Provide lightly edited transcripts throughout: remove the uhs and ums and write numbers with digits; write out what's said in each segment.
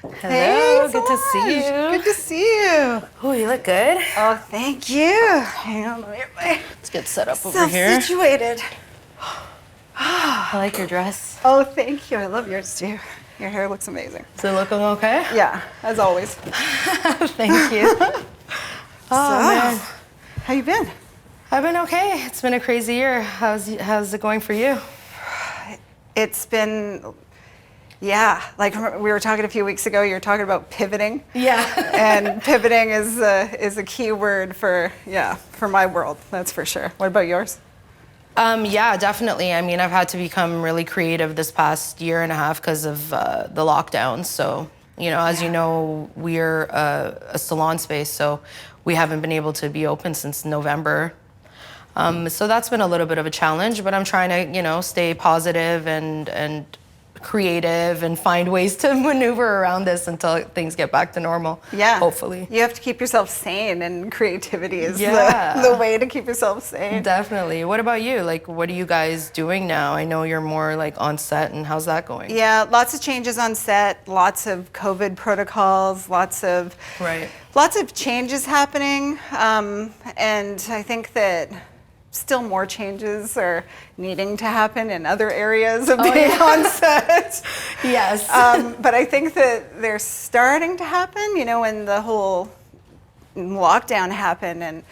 Hello, good to see you. Good to see you. Oh, you look good. Oh, thank you. Hang on, let me get Let's get set up over here. self-situated. I like your dress. Oh, thank you. I love yours too. Your hair looks amazing. Is it looking okay? Yeah, as always. Thank you. Man. How you been? I've been okay. It's been a crazy year. How's it going for you? It's been, yeah, like we were talking a few weeks ago, you were talking about pivoting. Yeah. And pivoting is a key word for my world, that's for sure. What about yours? Yeah, definitely. I mean, I've had to become really creative this past year and a half because of the lockdowns. So, as you know, we're a salon space, so we haven't been able to be open since November. So that's been a little bit of a challenge, but I'm trying to, stay positive and creative and find ways to maneuver around this until things get back to normal. Yeah. Hopefully. You have to keep yourself sane, and creativity is Yeah. the way to keep yourself sane. Definitely. What about you? Like, what are you guys doing now? I know you're more like on set, and how's that going? Yeah, lots of changes on set, lots of COVID protocols, lots of changes happening. And I think that still more changes are needing to happen in other areas of being on set. Yes. But I think that they're starting to happen, when the whole lockdown happened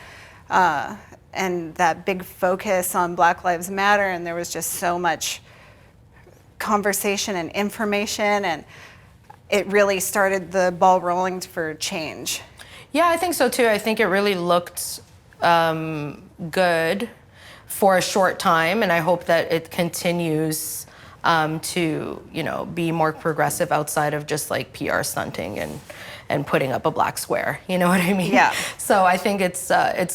and that big focus on Black Lives Matter, and there was just so much conversation and information, and it really started the ball rolling for change. Yeah, I think so too. I think it really looked good for a short time, and I hope that it continues to be more progressive outside of just like PR stunting and putting up a black square. You know what I mean? Yeah. So I think it's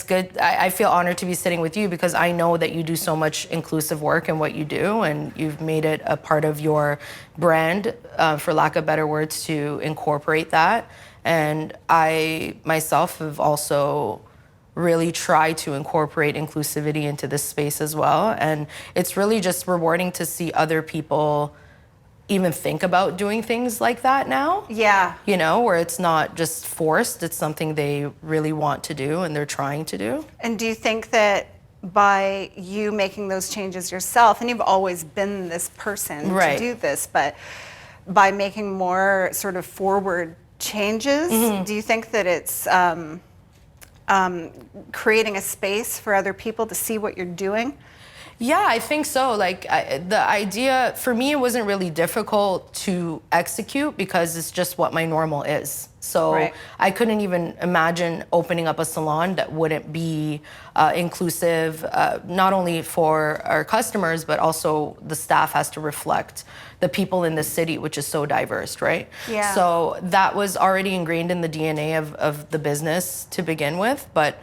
good. I feel honored to be sitting with you because I know that you do so much inclusive work in what you do, and you've made it a part of your brand, for lack of better words, to incorporate that. And I myself have also really try to incorporate inclusivity into this space as well. And it's really just rewarding to see other people even think about doing things like that now. Yeah. Where it's not just forced, it's something they really want to do and they're trying to do. And do you think that by you making those changes yourself, and you've always been this person to do this, but by making more sort of forward changes, do you think that it's creating a space for other people to see what you're doing? Yeah, I think so. Like the idea, for me, it wasn't really difficult to execute because it's just what my normal is. So I couldn't even imagine opening up a salon that wouldn't be inclusive, not only for our customers, but also the staff has to reflect the people in the city, which is so diverse, right? Yeah. So that was already ingrained in the DNA of the business to begin with. But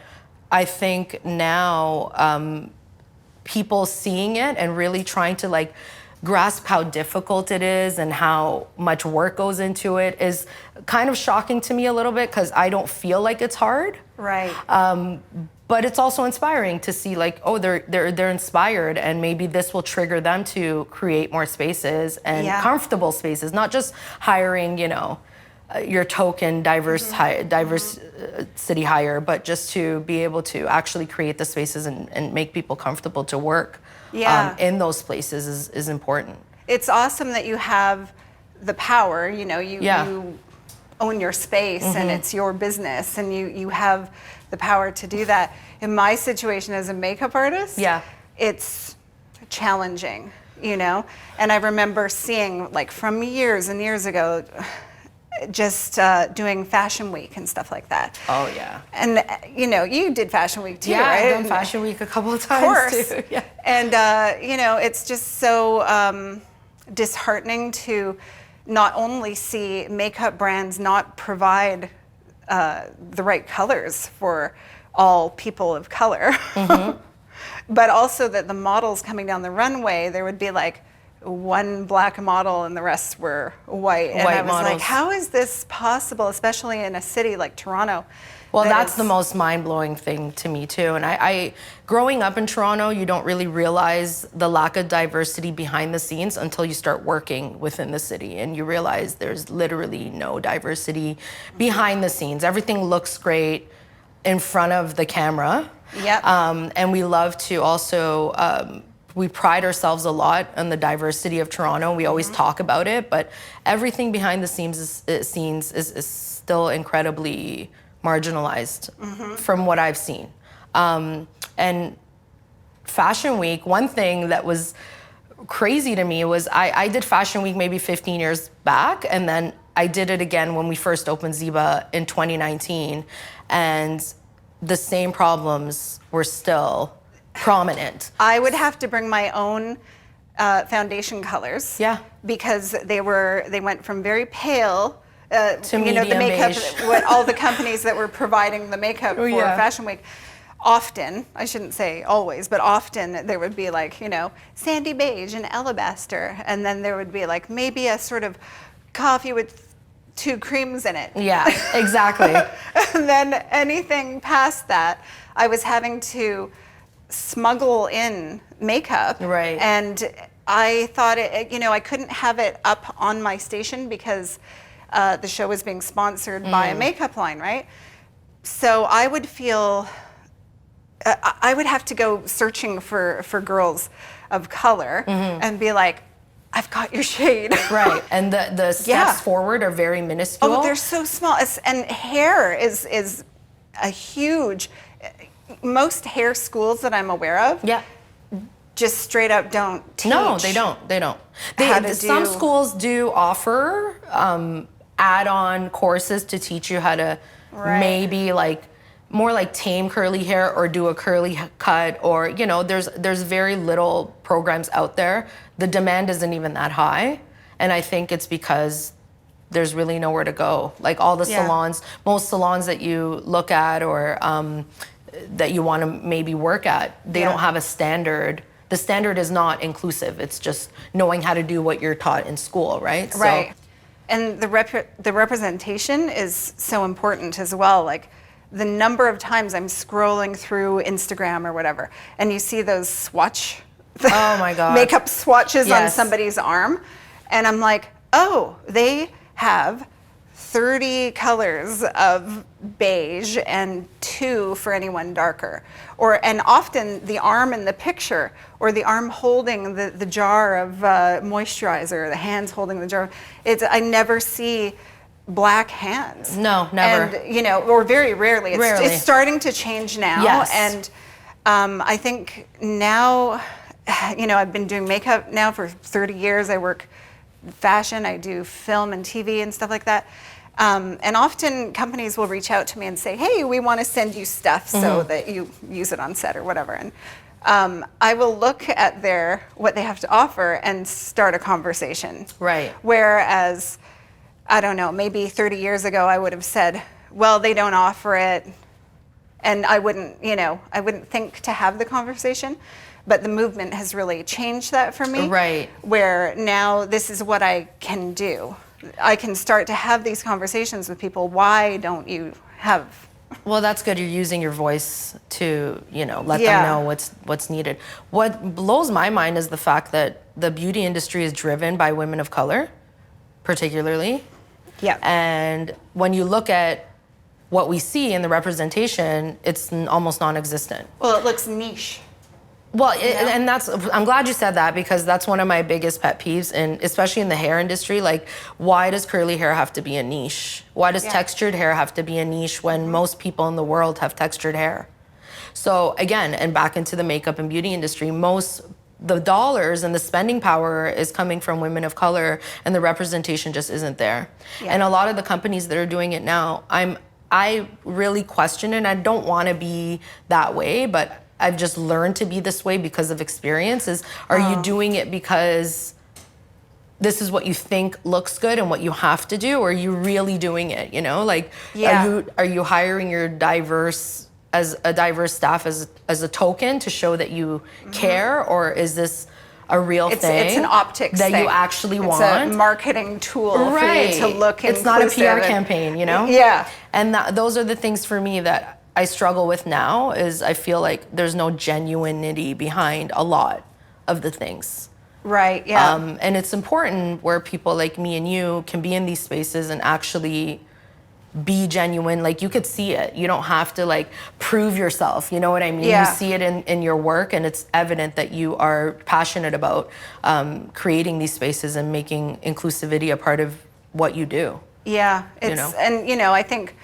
I think now people seeing it and really trying to like grasp how difficult it is and how much work goes into it is kind of shocking to me a little bit because I don't feel like it's hard. Right. But it's also inspiring to see like, oh, they're inspired, and maybe this will trigger them to create more spaces and comfortable spaces, not just hiring, your token diverse city hire, but just to be able to actually create the spaces and make people comfortable to work in those places is important. It's awesome that you have the power, you own your space and it's your business, and you have the power to do that. In my situation as a makeup artist, it's challenging, and I remember seeing like from years and years ago, just doing Fashion Week and stuff like that. Oh yeah. And you did Fashion Week too, right? Yeah, I've done Fashion Week a couple of times. Of course. Too. Yeah. And it's just so disheartening to not only see makeup brands not provide the right colors for all people of color, but also that the models coming down the runway, there would be like one black model and the rest were white. And I was like, how is this possible, especially in a city like Toronto? Well, that's the most mind-blowing thing to me too. And I growing up in Toronto, you don't really realize the lack of diversity behind the scenes until you start working within the city, and you realize there's literally no diversity behind the scenes. Everything looks great in front of the camera. Yep. And we love to also, we pride ourselves a lot on the diversity of Toronto. We always talk about it, but everything behind the scenes is still incredibly marginalized from what I've seen. And Fashion Week, one thing that was crazy to me was I did Fashion Week maybe 15 years back, and then I did it again when we first opened Ziba in 2019, and the same problems were still prominent. I would have to bring my own foundation colors. Yeah. Because they went from very pale to medium the makeup, beige. what all the companies that were providing the makeup for Fashion Week. Often, I shouldn't say always, but often there would be like, sandy beige and alabaster, and then there would be like maybe a sort of coffee with 2 creams in it. Yeah, exactly. And then anything past that, I was having to smuggle in makeup. Right. And I thought I couldn't have it up on my station because the show was being sponsored by a makeup line, right? So I would feel, I would have to go searching for girls of color and be like, I've got your shade. Right, and the steps forward are very minuscule. Oh, they're so small. And hair is a huge, most hair schools that I'm aware of just straight up don't teach. No, they don't. Some schools do offer add-on courses to teach you how to maybe like more like tame curly hair or do a curly cut, or there's very little programs out there. The demand isn't even that high, and I think it's because there's really nowhere to go. Like all the salons, most salons that you look at or that you want to maybe work at, they don't have a standard. The standard is not inclusive. It's just knowing how to do what you're taught in school, right? Right. So, and the representation is so important as well. Like the number of times I'm scrolling through Instagram or whatever, and you see those swatch, oh my God, makeup swatches on somebody's arm, and I'm like, oh, they have 30 colors of beige and 2 for anyone darker. And often the arm in the picture, or the arm holding the jar of moisturizer, the hands holding the jar, I never see black hands. No, never. And, or very rarely. It's starting to change now. Yes. And I think now, I've been doing makeup now for 30 years. I work fashion, I do film and TV and stuff like that. And often companies will reach out to me and say, hey, we want to send you stuff so that you use it on set or whatever. And I will look at what they have to offer and start a conversation. Right. Whereas, I don't know, maybe 30 years ago I would have said, well, they don't offer it. And I wouldn't think to have the conversation. But the movement has really changed that for me. Right. Where now this is what I can do. I can start to have these conversations with people. Why don't you have? Well, that's good. You're using your voice to, let them know what's needed. What blows my mind is the fact that the beauty industry is driven by women of color, particularly. Yeah. And when you look at what we see in the representation, it's almost non-existent. Well, it looks niche. Well, and I'm glad you said that, because that's one of my biggest pet peeves, and especially in the hair industry. Like, why does curly hair have to be a niche? Why does textured hair have to be a niche when most people in the world have textured hair? So again, and back into the makeup and beauty industry, the dollars and the spending power is coming from women of color, and the representation just isn't there. Yeah. And a lot of the companies that are doing it now, I really question it. I don't want to be that way, but I've just learned to be this way because of experience. Are you doing it because this is what you think looks good and what you have to do, or are you really doing it? Are you hiring your diverse staff as a token to show that you care, or is this a real thing. It's an optics that thing. you actually want. It's a marketing tool for you to look inclusive. It's not a PR campaign, you know? Yeah. And those are the things for me that I struggle with now, is I feel like there's no genuinity behind a lot of the things. Right, yeah. And it's important where people like me and you can be in these spaces and actually be genuine. Like, you could see it. You don't have to like prove yourself. You know what I mean? Yeah. You see it in your work, and it's evident that you are passionate about creating these spaces and making inclusivity a part of what you do. Yeah, And I think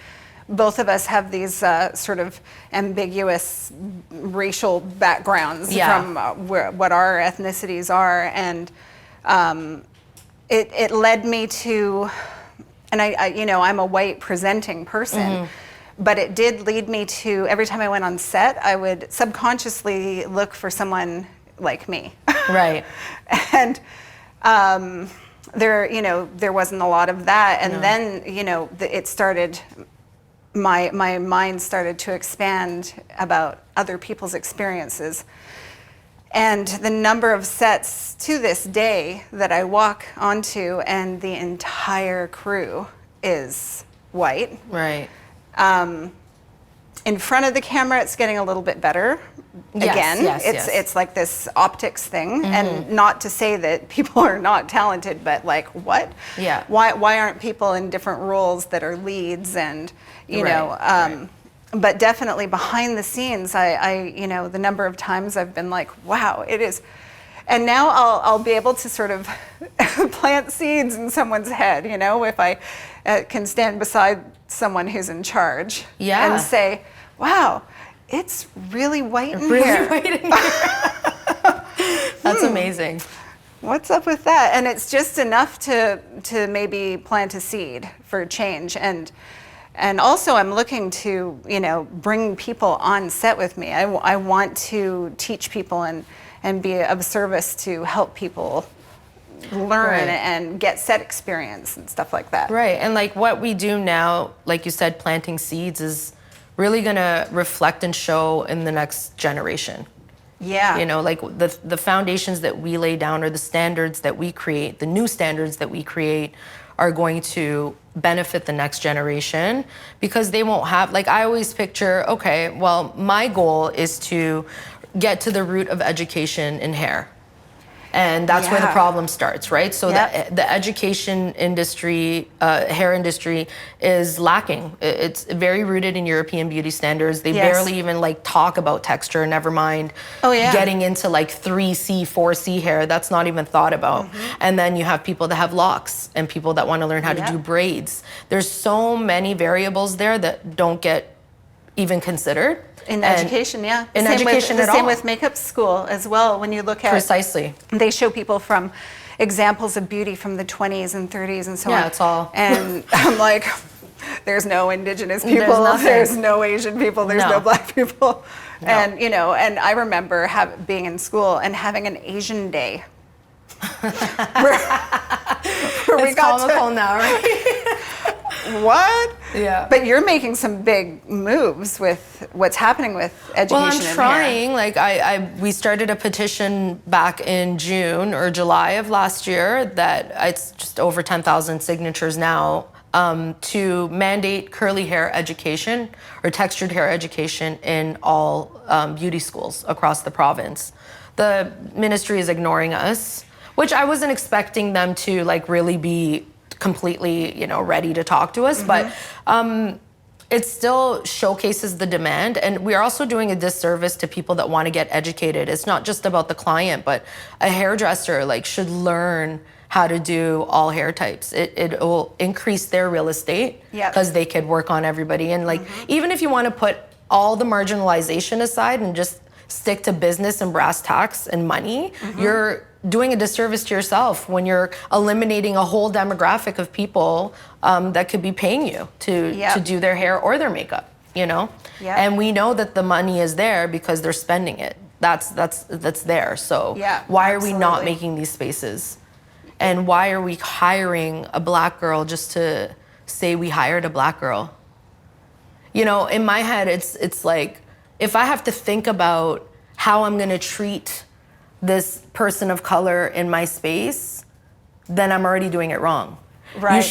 both of us have these sort of ambiguous racial backgrounds from what our ethnicities are, and it led me to. And I'm a white presenting person, but it did lead me to, every time I went on set, I would subconsciously look for someone like me. Right. And there wasn't a lot of that. And then, it started, my mind started to expand about other people's experiences. And the number of sets to this day that I walk onto, and the entire crew is white. Right. In front of the camera, it's getting a little bit better. It's like this optics thing, and not to say that people are not talented, but like, what? Yeah. Why aren't people in different roles that are leads, and But definitely behind the scenes, I the number of times I've been like, wow, it is. And now I'll be able to sort of plant seeds in someone's head, if I can stand beside someone who's in charge and say, wow, it's really white in here. White in here. That's amazing. What's up with that? And it's just enough to maybe plant a seed for change. And also, I'm looking to, bring people on set with me. I want to teach people and be of service to help people learn and get set experience and stuff like that. Right, and like what we do now, like you said, planting seeds is really gonna reflect and show in the next generation. Yeah. Like the foundations that we lay down, or the standards that we create, the new standards that we create, are going to benefit the next generation, because they won't have, like, I always picture, okay, well, my goal is to get to the root of education in hair. And that's where the problem starts, right? So the education industry, hair industry, is lacking. It's very rooted in European beauty standards. They barely even like talk about texture, never mind getting into like 3C, 4C hair. That's not even thought about. And then you have people that have locks, and people that want to learn how to do braids. There's so many variables there that don't get even considered. In education, In education at all. Same with makeup school as well. When you look at... Precisely. They show people from examples of beauty from the 20s and 30s and so on. Yeah, it's all... And I'm like, there's no Indigenous people, there's no Asian people, there's no Black people. No. And, and I remember being in school and having an Asian day. where we got comical now, right? What? Yeah. But you're making some big moves with what's happening with education. Well, I'm trying. Like we started a petition back in June or July of last year that it's just over 10,000 signatures now, to mandate curly hair education or textured hair education in all beauty schools across the province. The ministry is ignoring us, which I wasn't expecting them to like really be completely, ready to talk to us, but it still showcases the demand. And we are also doing a disservice to people that want to get educated. It's not just about the client, but a hairdresser should learn how to do all hair types. It will increase their real estate because they could work on everybody. And even if you want to put all the marginalization aside and just stick to business and brass tacks and money, you're doing a disservice to yourself when you're eliminating a whole demographic of people that could be paying you to do their hair or their makeup, And we know that the money is there because they're spending it. That's there. So why are we not making these spaces? And why are we hiring a Black girl just to say we hired a Black girl? In my head, it's like, if I have to think about how I'm going to treat this person of color in my space, then I'm already doing it wrong. Right,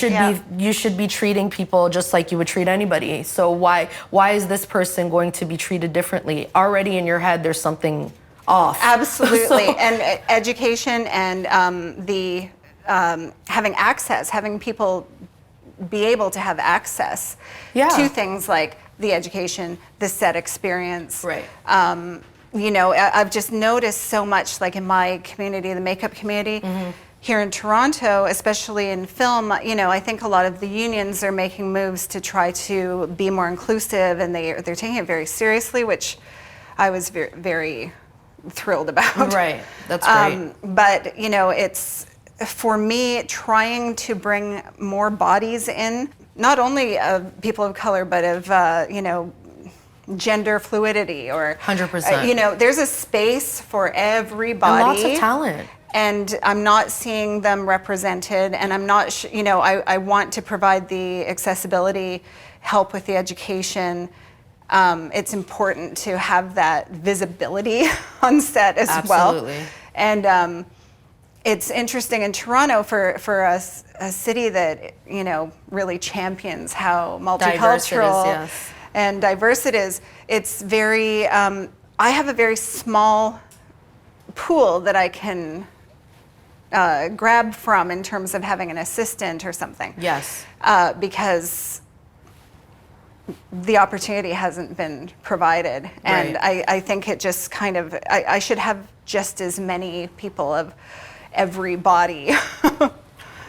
you should be treating people just like you would treat anybody. So why is this person going to be treated differently? Already in your head, there's something off. Absolutely. And education and having access, having people be able to have access to things like the education, the set experience. Right. You know, I've just noticed so much, like in my community, the makeup community, here in Toronto, especially in film, you know, I think a lot of the unions are making moves to try to be more inclusive, and they're taking it very seriously, which I was very, very thrilled about. Right, that's great. But, you know, it's, for me, trying to bring more bodies in, not only of people of color, but of, you know, gender fluidity or 100%. You know, there's a space for everybody. And lots of talent. And I'm not seeing them represented, and I'm not, you know, I want to provide the accessibility, help with the education. It's important to have that visibility on set as Absolutely. well. And it's interesting in Toronto for us, a city that, you know, really champions how multicultural and diverse it is. It's very, I have a very small pool that I can grab from in terms of having an assistant or something. Yes. Because the opportunity hasn't been provided. And Right. I think it just kind of, I should have just as many people of every body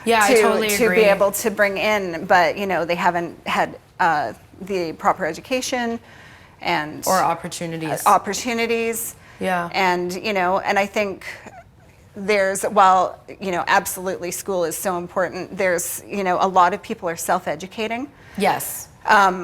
Yeah, I totally to agree. be able to bring in, but you know, they haven't had the proper education and Or opportunities. Yeah. And you know, and I think there's, while you know, absolutely school is so important, there's, you know, a lot of people are self-educating. Yes.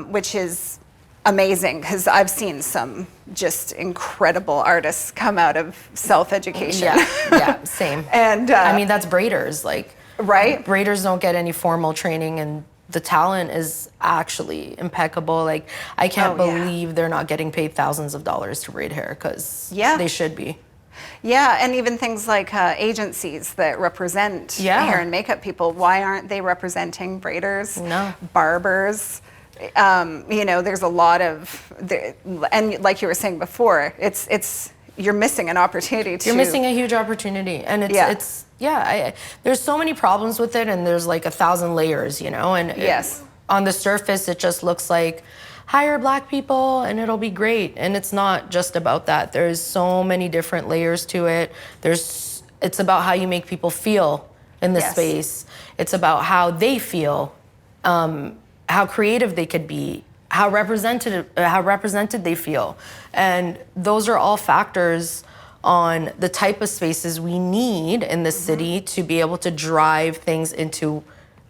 Which is amazing, because I've seen some just incredible artists come out of self-education. Yeah, same. And I mean, that's braiders. Like, right? Braiders don't get any formal training, and the talent is actually impeccable. Like, I can't believe they're not getting paid thousands of dollars to braid hair, because they should be. Yeah, and even things like agencies that represent hair and makeup people, why aren't they representing braiders, barbers? You know, there's a lot of, and like you were saying before, it's you're missing an opportunity to. You're missing a huge opportunity, and it's there's so many problems with it, and there's like 1,000 layers, you know, and on the surface it just looks like hire Black people and it'll be great, and it's not just about that. There's so many different layers to it. It's about how you make people feel in the space. It's about how they feel, how creative they could be, how represented they feel, and those are all factors on the type of spaces we need in this city to be able to drive things into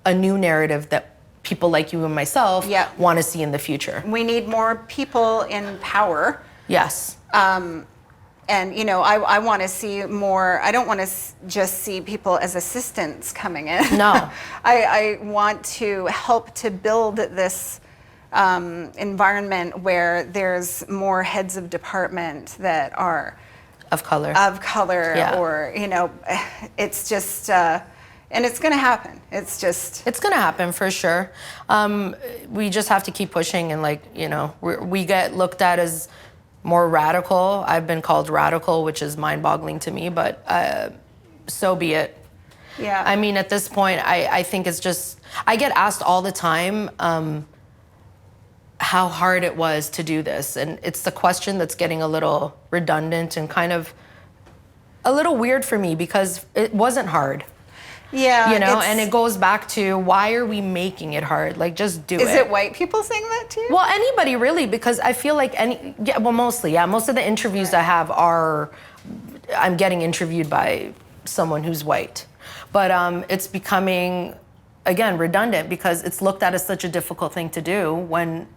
a new narrative that people like you and myself want to see in the future. We need more people in power. Yes. And, you know, I want to see more, I don't want to just see people as assistants coming in. No. I want to help to build this environment where there's more heads of department that are of color. Or, you know, it's just, and it's going to happen. It's going to happen for sure. We just have to keep pushing, and like, you know, we get looked at as more radical. I've been called radical, which is mind-boggling to me, but so be it. Yeah. I mean, at this point, I think it's just, I get asked all the time how hard it was to do this. And it's the question that's getting a little redundant and kind of a little weird for me, because it wasn't hard. Yeah. You know, and it goes back to, why are we making it hard? Like, just do it. Is it white people saying that to you? Well, anybody really, because I feel like mostly, most of the interviews I have I'm getting interviewed by someone who's white. But it's becoming, again, redundant, because it's looked at as such a difficult thing to do when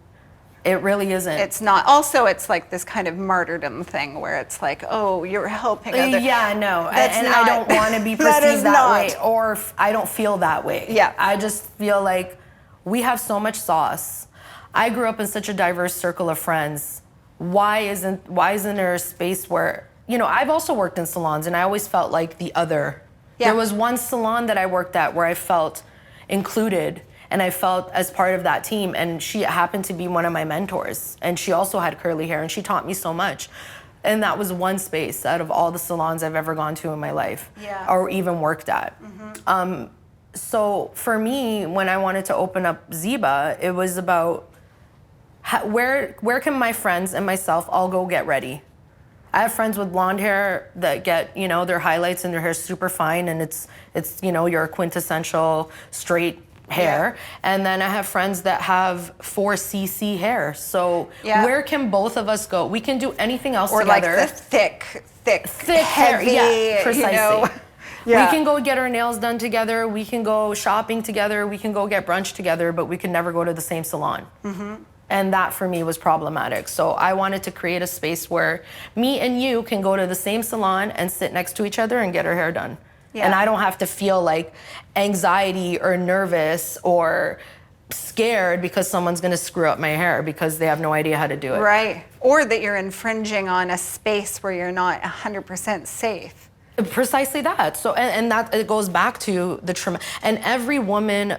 it really isn't. It's not. Also, it's like this kind of martyrdom thing where it's like, oh, you're helping others. Yeah, no. And I don't want to be perceived that way, or I don't feel that way. Yeah. I just feel like we have so much sauce. I grew up in such a diverse circle of friends. Why isn't there a space where you know, I've also worked in salons, and I always felt like the other. Yeah. There was one salon that I worked at where I felt included, and I felt as part of that team, and she happened to be one of my mentors, and she also had curly hair, and she taught me so much. And that was one space out of all the salons I've ever gone to in my life, or even worked at. So for me, when I wanted to open up Ziba, it was about where can my friends and myself all go get ready? I have friends with blonde hair that get, you know, their highlights and their hair super fine, and it's you know, your quintessential straight hair. And then I have friends that have 4cc hair. So where can both of us go? We can do anything else together. Or like the thick heavy, hair. Yeah, precisely. You know? We can go get our nails done together. We can go shopping together. We can go get brunch together, but we can never go to the same salon. And that for me was problematic. So I wanted to create a space where me and you can go to the same salon and sit next to each other and get our hair done. And I don't have to feel like anxiety or nervous or scared because someone's gonna screw up my hair because they have no idea how to do it. Right. Or that you're infringing on a space where you're not 100% safe. Precisely that. So, and that it goes back to the trauma. And every woman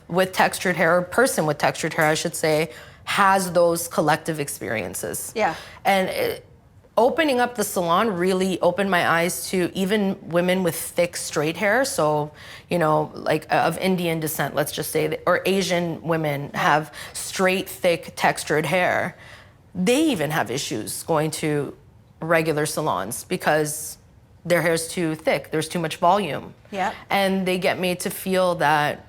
with textured hair, or person with textured hair, I should say, has those collective experiences. And opening up the salon really opened my eyes to even women with thick, straight hair. So, you know, like of Indian descent, let's just say, or Asian women have straight, thick, textured hair. They even have issues going to regular salons because their hair's too thick, there's too much volume. And they get made to feel that,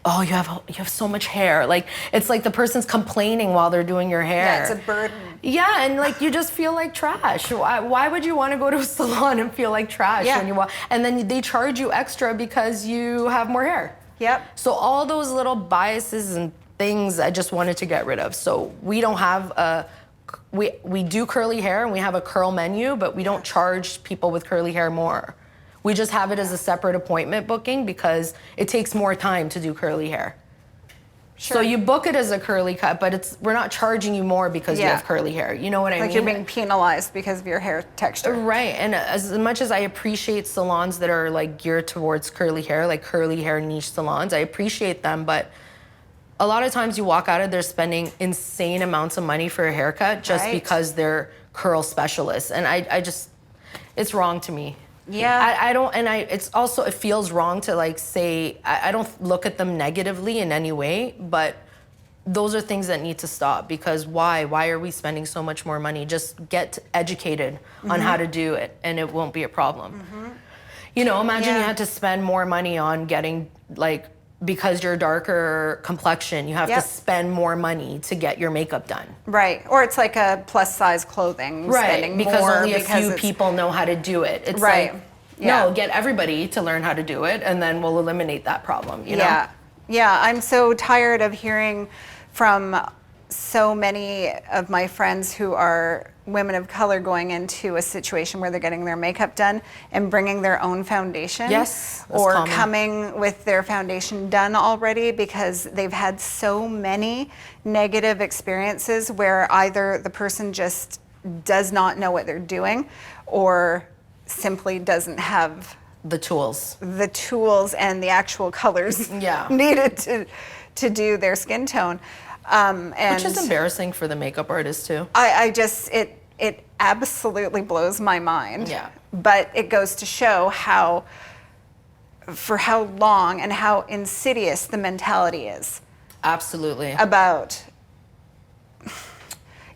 oh, you have so much hair. Like, it's like the person's complaining while they're doing your hair. Yeah, it's a burden. Yeah, and like you just feel like trash. Why would you want to go to a salon and feel like trash when you walk? And then they charge you extra because you have more hair. So all those little biases and things I just wanted to get rid of. So we don't have we do curly hair and we have a curl menu, but we don't charge people with curly hair more. We just have it as a separate appointment booking because it takes more time to do curly hair. So you book it as a curly cut, but we're not charging you more because you have curly hair. You know what I mean? Like you're being penalized because of your hair texture. Right, and as much as I appreciate salons that are like geared towards curly hair, like curly hair niche salons, I appreciate them, but a lot of times you walk out of there spending insane amounts of money for a haircut just because they're curl specialists. And I just, it's wrong to me. I don't, and it's also, it feels wrong to like say, I don't look at them negatively in any way, but those are things that need to stop because why are we spending so much more money? Just get educated on how to do it and it won't be a problem. You know, imagine you had to spend more money on getting like, because you're darker complexion, you have to spend more money to get your makeup done. Or it's like a plus size clothing, spending because more only a few people know how to do it. It's like, no, get everybody to learn how to do it and then we'll eliminate that problem, you know? I'm so tired of hearing from so many of my friends who are women of color going into a situation where they're getting their makeup done and bringing their own foundation. Or common. Coming with their foundation done already because they've had so many negative experiences where either the person just does not know what they're doing or simply doesn't have the tools and the actual colors needed to do their skin tone. Which is embarrassing for the makeup artist too. It absolutely blows my mind. But it goes to show how long and how insidious the mentality is. Absolutely. About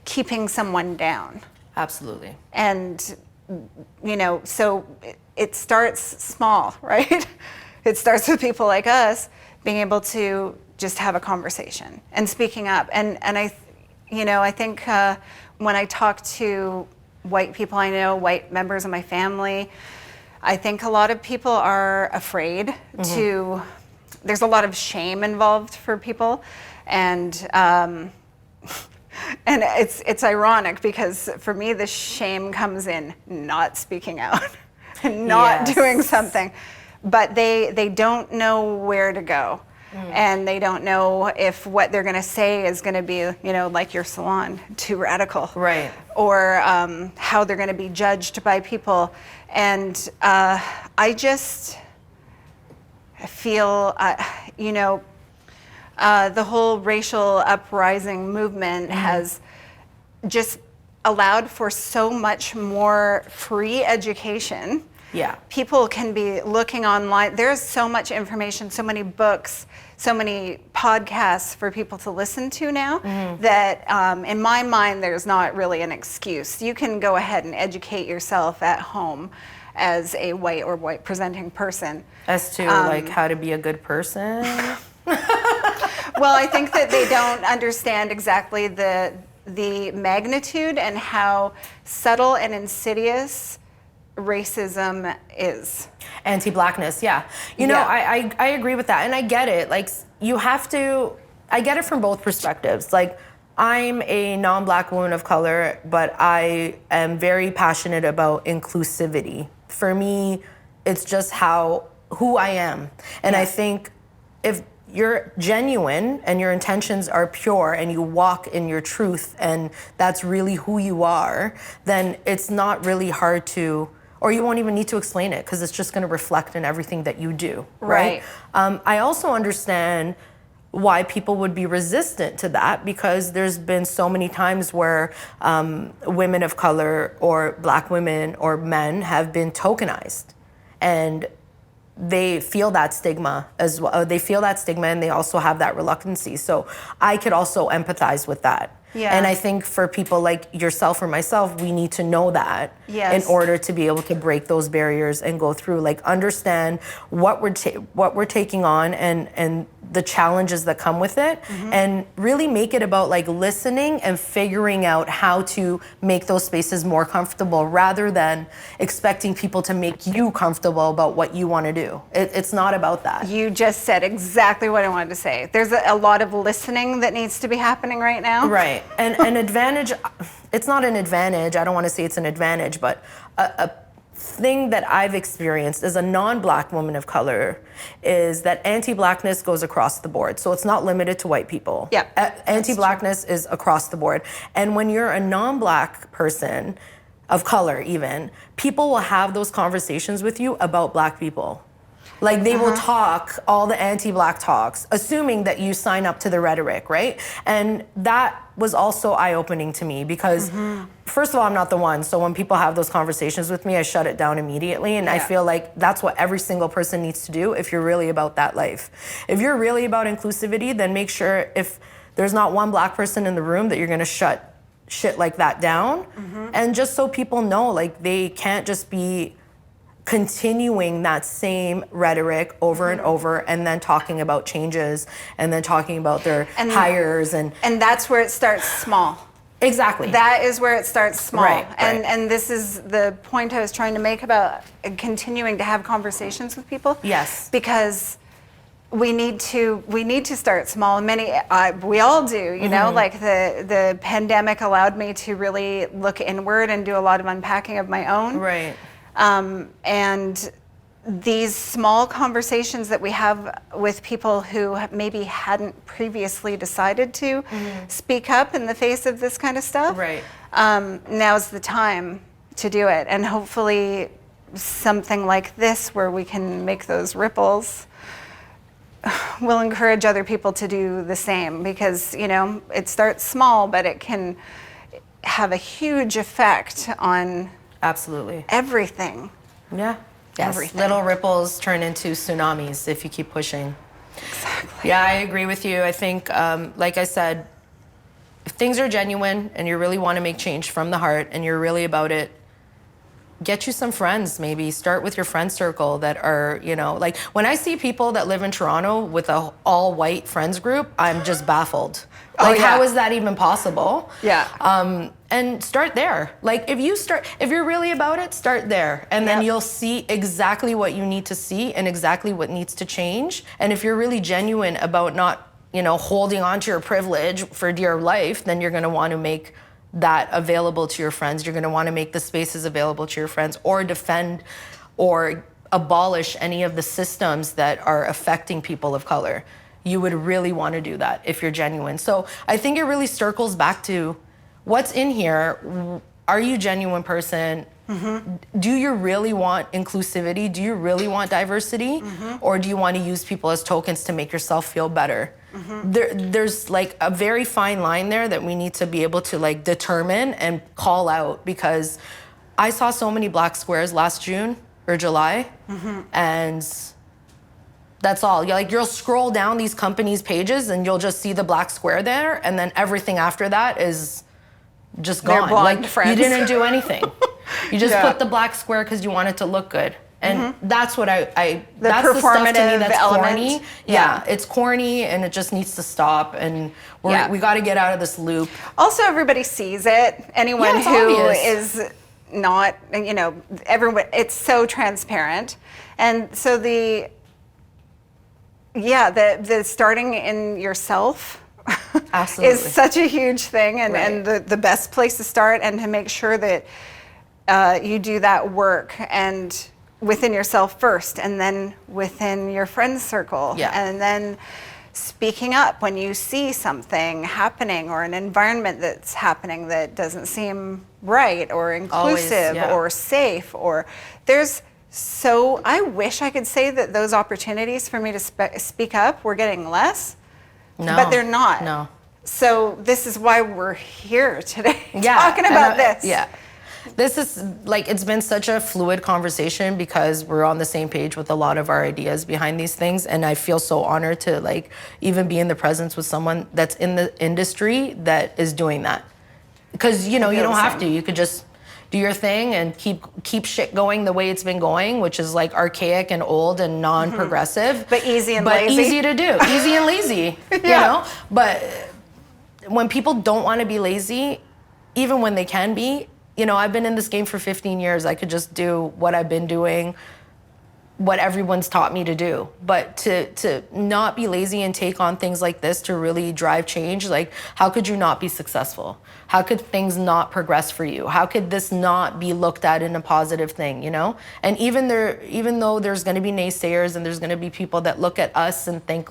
keeping someone down. Absolutely. And, you know, so it starts small, right? It starts with people like us being able to just have a conversation and speaking up. And I think when I talk to white people I know, white members of my family, I think a lot of people are afraid to, there's a lot of shame involved for people. And it's ironic because for me, the shame comes in not speaking out and not doing something, but they don't know where to go. and they don't know if what they're going to say is going to be, you know, like your salon, too radical. Right. Or how they're going to be judged by people. And I just feel, you know, the whole racial uprising movement has just allowed for so much more free education. Yeah. People can be looking online. There's so much information, so many books, so many podcasts for people to listen to now that in my mind, there's not really an excuse. You can go ahead and educate yourself at home as a white or white presenting person. As to like how to be a good person? Well, I think that they don't understand exactly the magnitude and how subtle and insidious racism is. Anti-blackness, yeah. You know, I agree with that, and I get it. Like, you have to, I get it from both perspectives. Like, I'm a non-black woman of color, but I am very passionate about inclusivity. For me, it's just who I am. And I think if you're genuine and your intentions are pure and you walk in your truth and that's really who you are, then it's not really hard to, or you won't even need to explain it because it's just going to reflect in everything that you do, right? I also understand why people would be resistant to that, because there's been so many times where women of color or black women or men have been tokenized, and they feel that stigma as well. They feel that stigma, and they also have that reluctancy. So I could also empathize with that. Yeah. And I think for people like yourself or myself, we need to know that in order to be able to break those barriers and go through, like, understand what we're taking on and the challenges that come with it, and really make it about like listening and figuring out how to make those spaces more comfortable rather than expecting people to make you comfortable about what you want to do. It's not about that. You just said exactly what I wanted to say. There's a lot of listening that needs to be happening right now. Right. And an advantage, it's not an advantage, I don't want to say it's an advantage, but a thing that I've experienced as a non-black woman of color is that anti-blackness goes across the board. So it's not limited to white people. Yeah. Anti-blackness is across the board. And when you're a non-black person of color even, people will have those conversations with you about black people. Like, they will talk all the anti-black talks, assuming that you sign up to the rhetoric, right? And that was also eye-opening to me because, first of all, I'm not the one. So when people have those conversations with me, I shut it down immediately. And I feel like that's what every single person needs to do if you're really about that life. If you're really about inclusivity, then make sure if there's not one black person in the room that you're going to shut shit like that down. And just so people know, like, they can't just be continuing that same rhetoric over and over, and then talking about changes, and then talking about their hires, and that's where it starts small. Exactly. That is where it starts small. Right. And this is the point I was trying to make about continuing to have conversations with people. Yes. Because we need to start small. We all do, you know, like the pandemic allowed me to really look inward and do a lot of unpacking of my own. Right. And these small conversations that we have with people who maybe hadn't previously decided to speak up in the face of this kind of stuff, right. Now's the time to do it. And hopefully something like this, where we can make those ripples, will encourage other people to do the same, because, you know, it starts small, but it can have a huge effect on absolutely everything. Yeah. Yes. Everything. Little ripples turn into tsunamis if you keep pushing. Exactly. Yeah, I agree with you. I think, like I said, if things are genuine and you really want to make change from the heart and you're really about it, get you some friends, maybe. Start with your friend circle that are, you know, like, when I see people that live in Toronto with a all-white friends group, I'm just baffled. Like, how is that even possible? Yeah. And start there. Like, if you're really about it, start there. And then you'll see exactly what you need to see and exactly what needs to change. And if you're really genuine about not, you know, holding on to your privilege for dear life, then you're going to want to make that available to your friends. You're going to want to make the spaces available to your friends, or defend or abolish any of the systems that are affecting people of color. you would really want to do that if you're genuine. So I think it really circles back to what's in here. Are you a genuine person? Do you really want inclusivity? Do you really want diversity? Or do you want to use people as tokens to make yourself feel better? There's like a very fine line there that we need to be able to like determine and call out, because I saw so many black squares last June or July, and that's all. You'll scroll down these companies' pages and you'll just see the black square there, and then everything after that is just gone. They're blind friends. You didn't do anything. You just put the black square because you want it to look good. And that's what that's the stuff to me that's corny. Yeah, it's corny and it just needs to stop, and we got to get out of this loop. Also, everybody sees it. Anyone who is not, everyone, it's so transparent. And so the starting in yourself is such a huge thing, and the best place to start, and to make sure that you do that work and within yourself first, and then within your friends circle, and then speaking up when you see something happening or an environment that's happening that doesn't seem right or inclusive or safe, or I wish I could say that those opportunities for me to speak up were getting less, but they're not. No. So this is why we're here today, talking about this. Yeah. This is it's been such a fluid conversation because we're on the same page with a lot of our ideas behind these things. And I feel so honored to even be in the presence with someone that's in the industry that is doing that. Because, you don't have to. You could just do your thing and keep shit going the way it's been going, which is archaic and old and non-progressive. But easy and lazy. But easy to do. Easy and lazy, you know? But when people don't want to be lazy, even when they can be, I've been in this game for 15 years. I could just do what I've been doing, what everyone's taught me to do. But to not be lazy and take on things like this to really drive change, how could you not be successful? How could things not progress for you? How could this not be looked at in a positive thing, And even though there's going to be naysayers and there's going to be people that look at us and think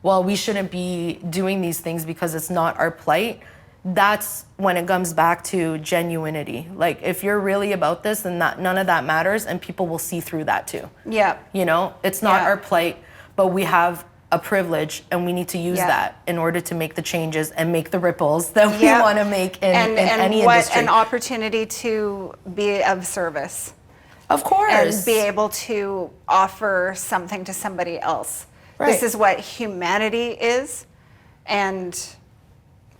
well, we shouldn't be doing these things because it's not our plight. That's when it comes back to genuinity. If you're really about this, then none of that matters, and people will see through that too. Yeah. It's not our plight, but we have a privilege, and we need to use that in order to make the changes and make the ripples that we want to make in any industry. An opportunity to be of service. Of course. And be able to offer something to somebody else. Right. This is what humanity is, and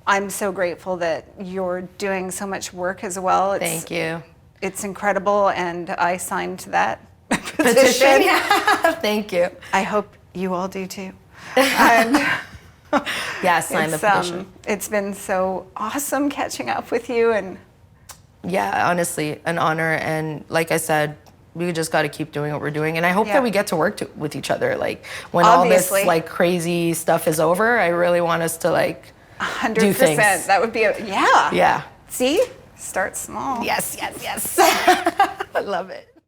I'm so grateful that you're doing so much work as well. Thank you. It's incredible, and I signed that petition. Yeah. Thank you. I hope you all do too. And sign the petition. It's been so awesome catching up with you, and honestly, an honor. And like I said, we just got to keep doing what we're doing, and I hope that we get to work with each other. When Obviously. all this crazy stuff is over, I really want us to 100%. That would be Yeah. See? Start small. Yes. I love it.